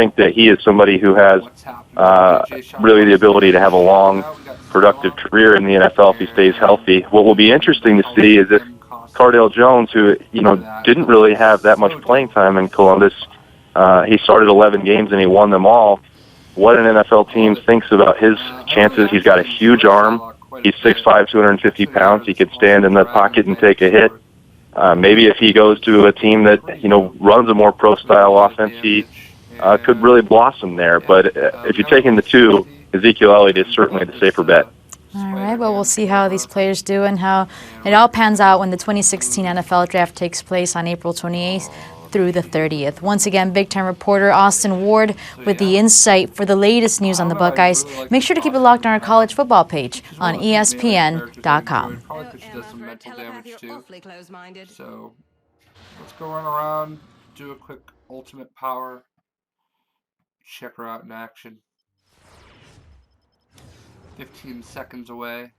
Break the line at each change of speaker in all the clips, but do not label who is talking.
think that he is somebody who has really the ability to have a long, productive career in the NFL if he stays healthy. What will be interesting to see is if Cardale Jones, who didn't really have that much playing time in Columbus, he started 11 games and he won them all. What an NFL team thinks about his chances. He's got a huge arm. He's 6'5", 250 pounds. He could stand in the pocket and take a hit. Maybe if he goes to a team that runs a more pro-style offense, he could really blossom there. But if you're taking the two, Ezekiel Elliott is certainly the safer bet.
All right, well, we'll see how these players do and how it all pans out when the 2016 NFL Draft takes place on April 28th through the 30th. Once again, Big Ten reporter Austin Ward with the insight for the latest news on the Buckeyes. Make sure to keep it locked on our college football page on ESPN.com.
So let's go run around, do a quick ultimate power, check her out in action. 15 seconds away.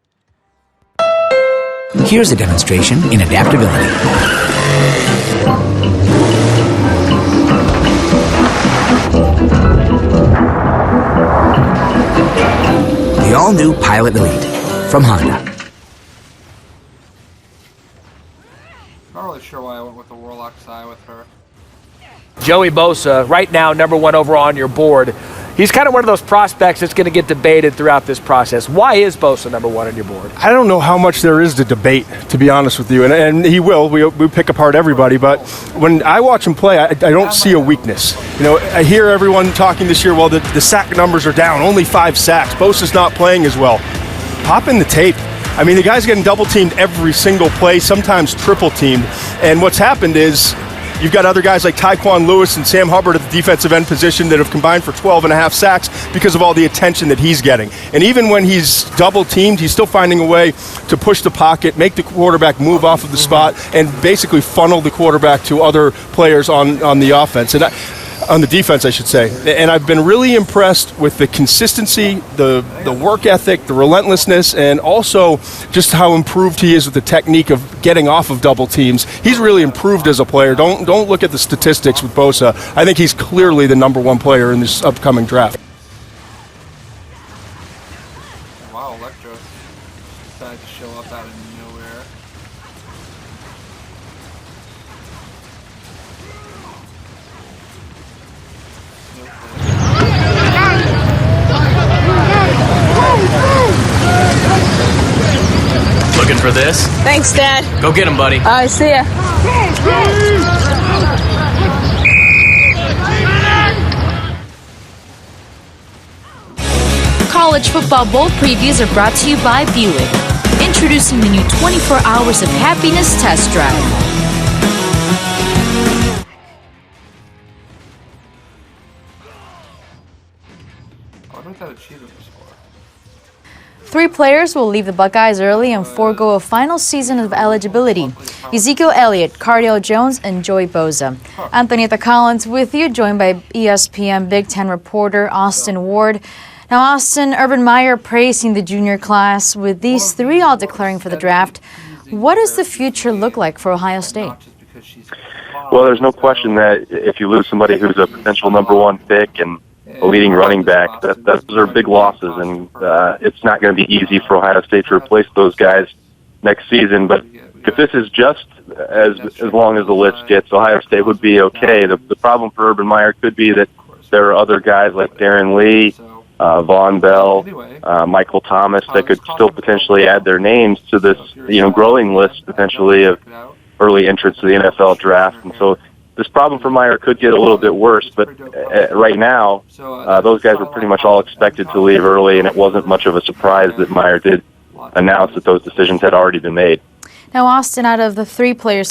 Here's a demonstration in adaptability. The all-new Pilot Elite from Honda.
Not really sure why I went with the Whoooooops I with her.
Joey Bosa, right now #1 overall on your board. He's kind of one of those prospects that's going to get debated throughout this process. Why is Bosa #1 on your board?
I don't know how much there is to debate, to be honest with you, and he will. We pick apart everybody, but when I watch him play, I don't see a weakness. I hear everyone talking this year, well, the sack numbers are down, only 5 sacks. Bosa's not playing as well. Pop in the tape. I mean, the guy's getting double-teamed every single play, sometimes triple-teamed, and what's happened is you've got other guys like Tyquan Lewis and Sam Hubbard at the defensive end position that have combined for 12.5 sacks because of all the attention that he's getting. And even when he's double-teamed, he's still finding a way to push the pocket, make the quarterback move off of the spot, and basically funnel the quarterback to other players on the offense. And on the defense, I should say. And I've been really impressed with the consistency, the work ethic, the relentlessness, and also just how improved he is with the technique of getting off of double teams. He's really improved as a player. Don't look at the statistics with Bosa. I think he's clearly the #1 player in this upcoming draft.
Wow, Electra decided to show up out of nowhere.
Looking for this?
Thanks, Dad.
Go get him, buddy.
See ya.
College football bowl previews are brought to you by Buick. Introducing the new 24 Hours of Happiness test drive.
I wonder what that achievement was for.
3 players will leave the Buckeyes early and forego a final season of eligibility. Ezekiel Elliott, Cardale Jones, and Joey Bosa. Antonietta Collins with you, joined by ESPN Big Ten reporter Austin Ward. Now, Austin, Urban Meyer praising the junior class with these 3 all declaring for the draft. What does the future look like for Ohio State?
Well, there's no question that if you lose somebody who's a potential #1 pick and a leading running back, those are big losses, and it's not going to be easy for Ohio State to replace those guys next season. But if this is just as long as the list gets, Ohio State would be okay. The problem for Urban Meyer could be that there are other guys like Darren Lee, Vaughn Bell, Michael Thomas that could still potentially add their names to this growing list potentially of early entrants to the NFL draft. And so this problem for Meyer could get a little bit worse, but right now, those guys were pretty much all expected to leave early, and it wasn't much of a surprise that Meyer did announce that those decisions had already been made.
Now, Austin, out of the 3 players